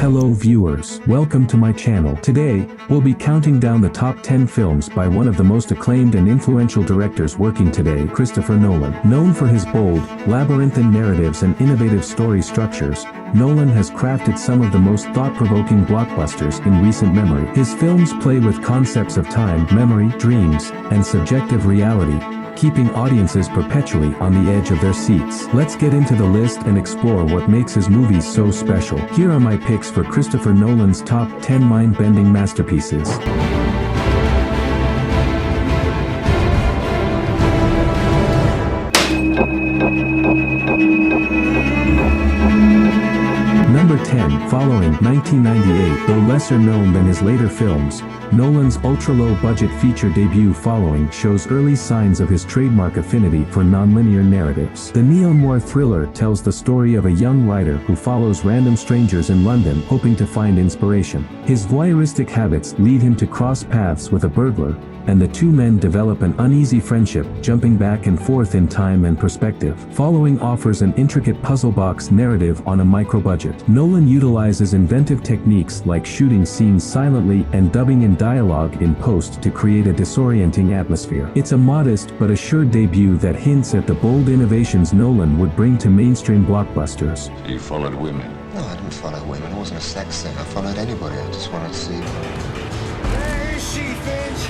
Hello viewers, welcome to my channel. Today, we'll be counting down the top 10 films by one of the most acclaimed and influential directors working today, Christopher Nolan. Known for his bold, labyrinthine narratives and innovative story structures, Nolan has crafted some of the most thought-provoking blockbusters in recent memory. His films play with concepts of time, memory, dreams, and subjective reality, keeping audiences perpetually on the edge of their seats. Let's get into the list and explore what makes his movies so special. Here are my picks for Christopher Nolan's top 10 mind-bending masterpieces. Number 10, following 1998, though lesser known than his later films, Nolan's ultra-low-budget feature debut Following shows early signs of his trademark affinity for nonlinear narratives. The neo-noir thriller tells the story of a young writer who follows random strangers in London hoping to find inspiration. His voyeuristic habits lead him to cross paths with a burglar, and the two men develop an uneasy friendship, jumping back and forth in time and perspective. Following offers an intricate puzzle box narrative on a micro-budget. Nolan utilizes inventive techniques like shooting scenes silently and dubbing in dialogue in post to create a disorienting atmosphere. It's a modest but assured debut that hints at the bold innovations Nolan would bring to mainstream blockbusters. You followed women? No, I didn't follow women. I wasn't a sex thing. I followed anybody. I just wanted to see. Where is she, Finch?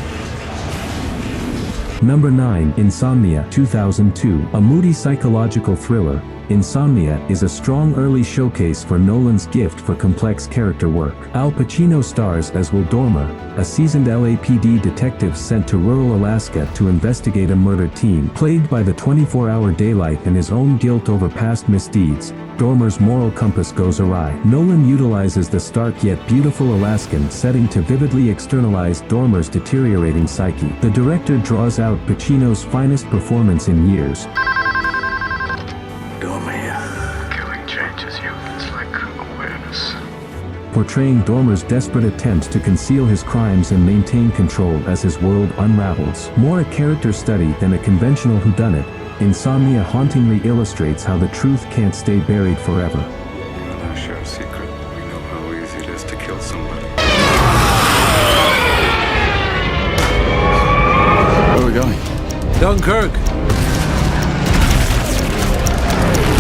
Number 9, Insomnia, 2002. A moody psychological thriller, Insomnia is a strong early showcase for Nolan's gift for complex character work. Al Pacino stars as Will Dormer, a seasoned LAPD detective sent to rural Alaska to investigate a murdered teen. Plagued by the 24-hour daylight and his own guilt over past misdeeds, Dormer's moral compass goes awry. Nolan utilizes the stark yet beautiful Alaskan setting to vividly externalize Dormer's deteriorating psyche. The director draws out Pacino's finest performance in years. Killing changes you. It's like awareness. Portraying Dormer's desperate attempts to conceal his crimes and maintain control as his world unravels. More a character study than a conventional whodunit, Insomnia hauntingly illustrates how the truth can't stay buried forever. You and I share a secret. We know how easy it is to kill somebody. Where are we going? Dunkirk.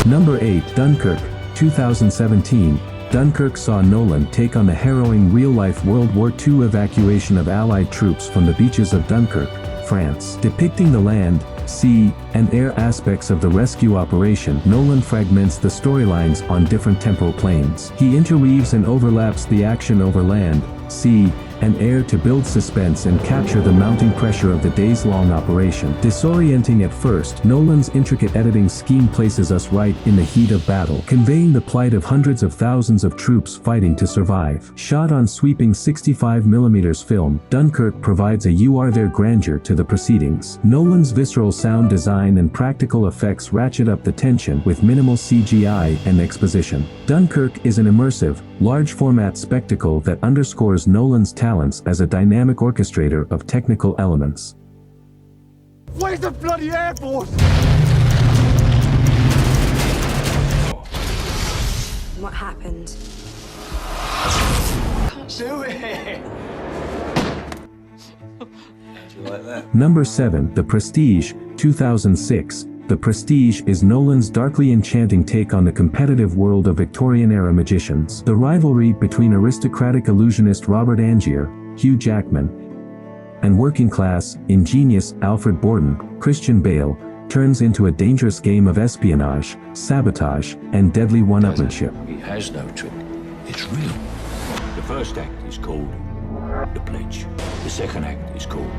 Number 8, Dunkirk, 2017. Dunkirk saw Nolan take on the harrowing real-life World War II evacuation of Allied troops from the beaches of Dunkirk, France. Depicting the land, sea, and air aspects of the rescue operation, Nolan fragments the storylines on different temporal planes. He interweaves and overlaps the action over land, sea, and air to build suspense and capture the mounting pressure of the days-long operation. Disorienting at first, Nolan's intricate editing scheme places us right in the heat of battle, conveying the plight of hundreds of thousands of troops fighting to survive. Shot on sweeping 65mm film, Dunkirk provides a "you are there" grandeur to the proceedings. Nolan's visceral sound design and practical effects ratchet up the tension with minimal CGI and exposition. Dunkirk is an immersive, large-format spectacle that underscores Nolan's talents as a dynamic orchestrator of technical elements. Where's the bloody Air Force? What happened? Can't do it. Do you like that? Number 7, The Prestige, 2006. The Prestige is Nolan's darkly enchanting take on the competitive world of Victorian-era magicians. The rivalry between aristocratic illusionist Robert Angier, Hugh Jackman, and working-class, ingenious Alfred Borden, Christian Bale, turns into a dangerous game of espionage, sabotage, and deadly one-upmanship. He has no trick. It's real. The first act is called The Pledge. The second act is called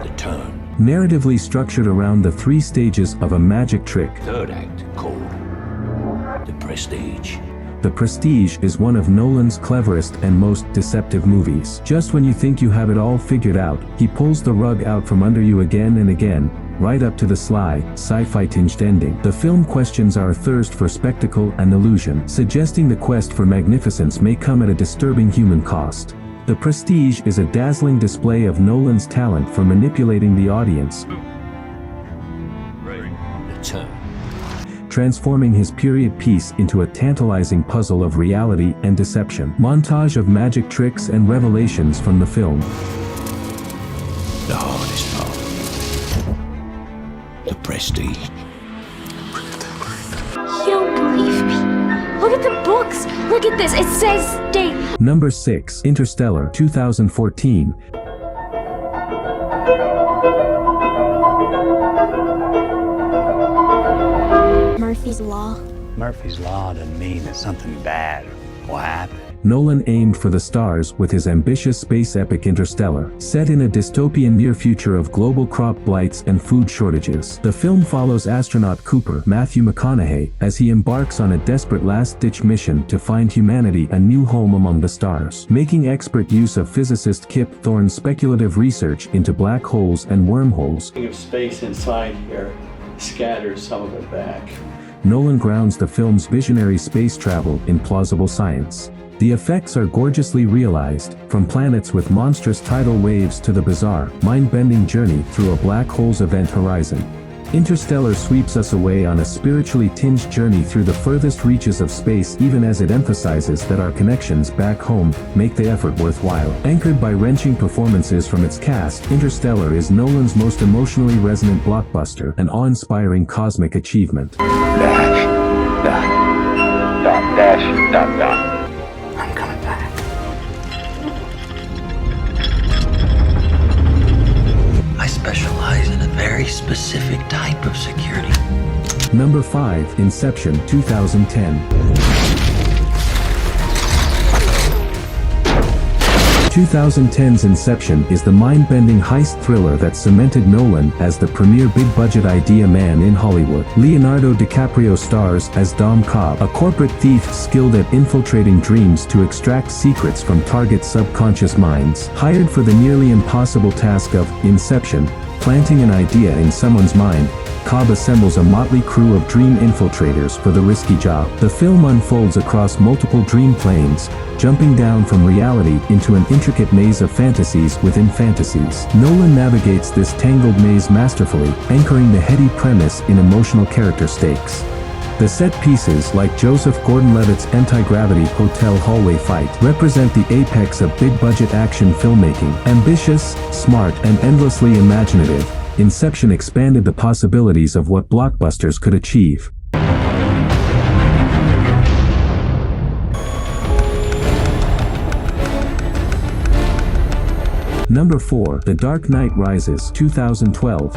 The Turn. Narratively structured around the 3 stages of a magic trick, Third act called The Prestige. The Prestige is one of Nolan's cleverest and most deceptive movies. Just when you think you have it all figured out, he pulls the rug out from under you again and again, right up to the sly, sci-fi tinged ending. The film questions our thirst for spectacle and illusion, suggesting the quest for magnificence may come at a disturbing human cost. The Prestige is a dazzling display of Nolan's talent for manipulating the audience. The Turn. transforming his period piece into a tantalizing puzzle of reality and deception. Montage of magic tricks and revelations from the film. The hardest part. The prestige. You don't believe me. Look at the books. Look at this. It says date. Number 6. Interstellar, 2014. Murphy's Law. Murphy's Law doesn't mean that something bad will happen. Nolan aimed for the stars with his ambitious space epic Interstellar. Set in a dystopian near future of global crop blights and food shortages, the film follows astronaut Cooper Matthew McConaughey as he embarks on a desperate last-ditch mission to find humanity a new home among the stars. Making expert use of physicist Kip Thorne's speculative research into black holes and wormholes, Of space inside here scatters some of it back. Nolan grounds the film's visionary space travel in plausible science. The effects are gorgeously realized, from planets with monstrous tidal waves to the bizarre, mind-bending journey through a black hole's event horizon. Interstellar sweeps us away on a spiritually tinged journey through the furthest reaches of space, even as it emphasizes that our connections back home make the effort worthwhile. Anchored by wrenching performances from its cast, Interstellar is Nolan's most emotionally resonant blockbuster, an awe-inspiring cosmic achievement. I'm coming back. I specialize in a very specific type of security. Number 5. Inception, 2010. 2010's Inception is the mind-bending heist thriller that cemented Nolan as the premier big-budget idea man in Hollywood. Leonardo DiCaprio stars as Dom Cobb, a corporate thief skilled at infiltrating dreams to extract secrets from target subconscious minds. Hired for the nearly impossible task of Inception, planting an idea in someone's mind, Cobb assembles a motley crew of dream infiltrators for the risky job. The film unfolds across multiple dream planes, jumping down from reality into an intricate maze of fantasies within fantasies. Nolan navigates this tangled maze masterfully, anchoring the heady premise in emotional character stakes. The set pieces, like Joseph Gordon-Levitt's anti-gravity hotel hallway fight, represent the apex of big-budget action filmmaking. Ambitious, smart, and endlessly imaginative, Inception expanded the possibilities of what blockbusters could achieve. Number 4. The Dark Knight Rises, 2012.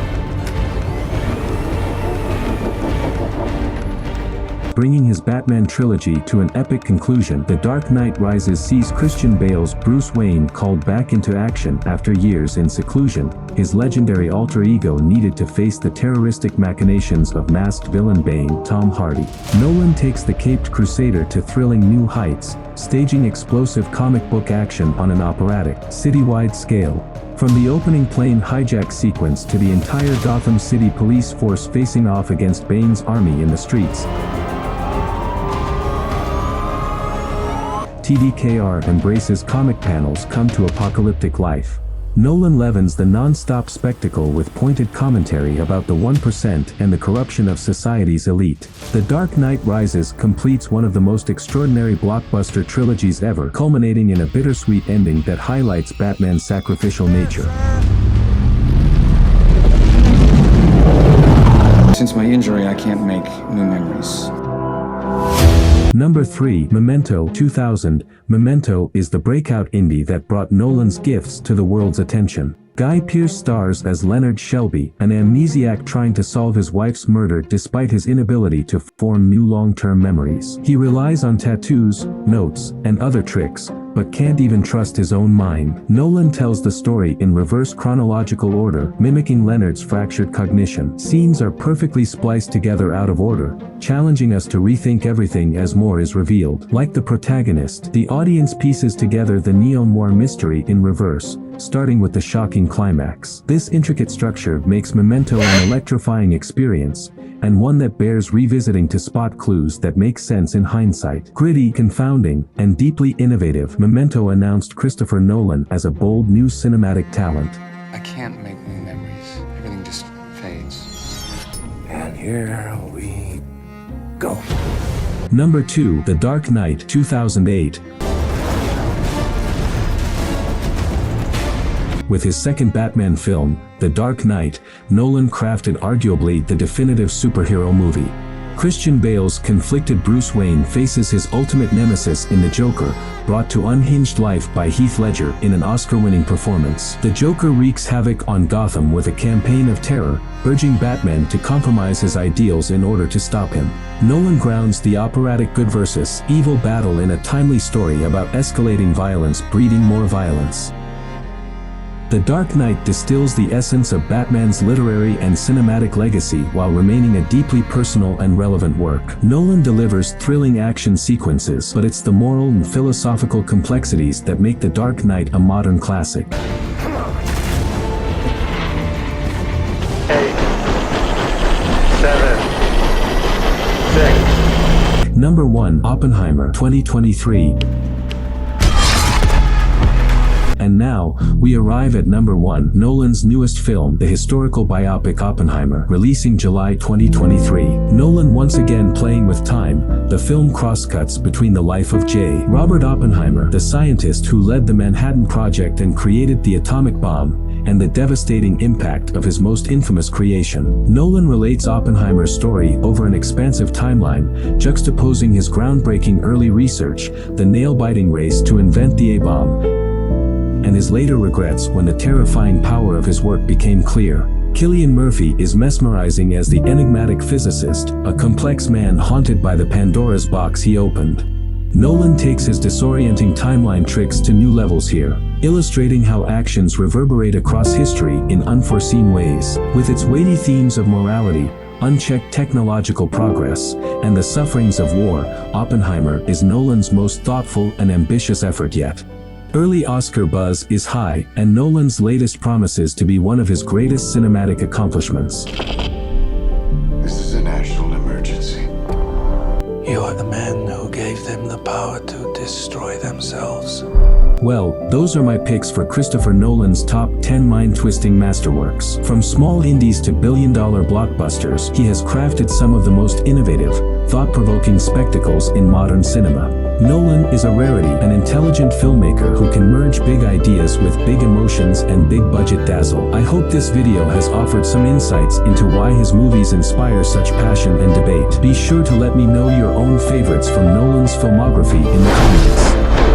Bringing his Batman trilogy to an epic conclusion, The Dark Knight Rises sees Christian Bale's Bruce Wayne called back into action after years in seclusion, his legendary alter ego needed to face the terroristic machinations of masked villain Bane, Tom Hardy. Nolan takes the caped crusader to thrilling new heights, staging explosive comic book action on an operatic, citywide scale. From the opening plane hijack sequence to the entire Gotham City police force facing off against Bane's army in the streets, TDKR embraces comic panels come to apocalyptic life. Nolan leavens the non-stop spectacle with pointed commentary about the 1% and the corruption of society's elite. The Dark Knight Rises completes one of the most extraordinary blockbuster trilogies ever, culminating in a bittersweet ending that highlights Batman's sacrificial nature. Since my injury, I can't make new memories. Number 3. Memento, 2000. Memento is the breakout indie that brought Nolan's gifts to the world's attention. Guy Pearce stars as Leonard Shelby, an amnesiac trying to solve his wife's murder despite his inability to form new long-term memories. He relies on tattoos, notes, and other tricks, but can't even trust his own mind. Nolan tells the story in reverse chronological order, mimicking Leonard's fractured cognition. Scenes are perfectly spliced together out of order, challenging us to rethink everything as more is revealed. Like the protagonist, the audience pieces together the neo-noir mystery in reverse, starting with the shocking climax. This intricate structure makes Memento an electrifying experience, and one that bears revisiting to spot clues that make sense in hindsight. Gritty, confounding, and deeply innovative, Memento announced Christopher Nolan as a bold new cinematic talent. I can't make new memories. Everything just fades. And here we Go. Number 2, The Dark Knight, 2008. With his second Batman film, The Dark Knight, Nolan crafted arguably the definitive superhero movie. Christian Bale's conflicted Bruce Wayne faces his ultimate nemesis in the Joker, brought to unhinged life by Heath Ledger in an Oscar-winning performance. The Joker wreaks havoc on Gotham with a campaign of terror, urging Batman to compromise his ideals in order to stop him. Nolan grounds the operatic good versus evil battle in a timely story about escalating violence breeding more violence. The Dark Knight distills the essence of Batman's literary and cinematic legacy while remaining a deeply personal and relevant work. Nolan delivers thrilling action sequences, but it's the moral and philosophical complexities that make The Dark Knight a modern classic. 8, 7, 6. Number 1, Oppenheimer, 2023. And now, we arrive at number 1, Nolan's newest film, the historical biopic Oppenheimer, releasing July 2023. Nolan once again playing with time, the film crosscuts between the life of J. Robert Oppenheimer, the scientist who led the Manhattan Project and created the atomic bomb, and the devastating impact of his most infamous creation. Nolan relates Oppenheimer's story over an expansive timeline, juxtaposing his groundbreaking early research, the nail-biting race to invent the A-bomb, and his later regrets when the terrifying power of his work became clear. Cillian Murphy is mesmerizing as the enigmatic physicist, a complex man haunted by the Pandora's box he opened. Nolan takes his disorienting timeline tricks to new levels here, illustrating how actions reverberate across history in unforeseen ways. With its weighty themes of morality, unchecked technological progress, and the sufferings of war, Oppenheimer is Nolan's most thoughtful and ambitious effort yet. Early Oscar buzz is high, and Nolan's latest promises to be one of his greatest cinematic accomplishments. This is a national emergency. You are the man who gave them the power to destroy themselves. Well, those are my picks for Christopher Nolan's top 10 mind-twisting masterworks. From small indies to billion-dollar blockbusters, he has crafted some of the most innovative, thought-provoking spectacles in modern cinema. Nolan is a rarity, an intelligent filmmaker who can merge big ideas with big emotions and big budget dazzle. I hope this video has offered some insights into why his movies inspire such passion and debate. Be sure to let me know your own favorites from Nolan's filmography in the comments.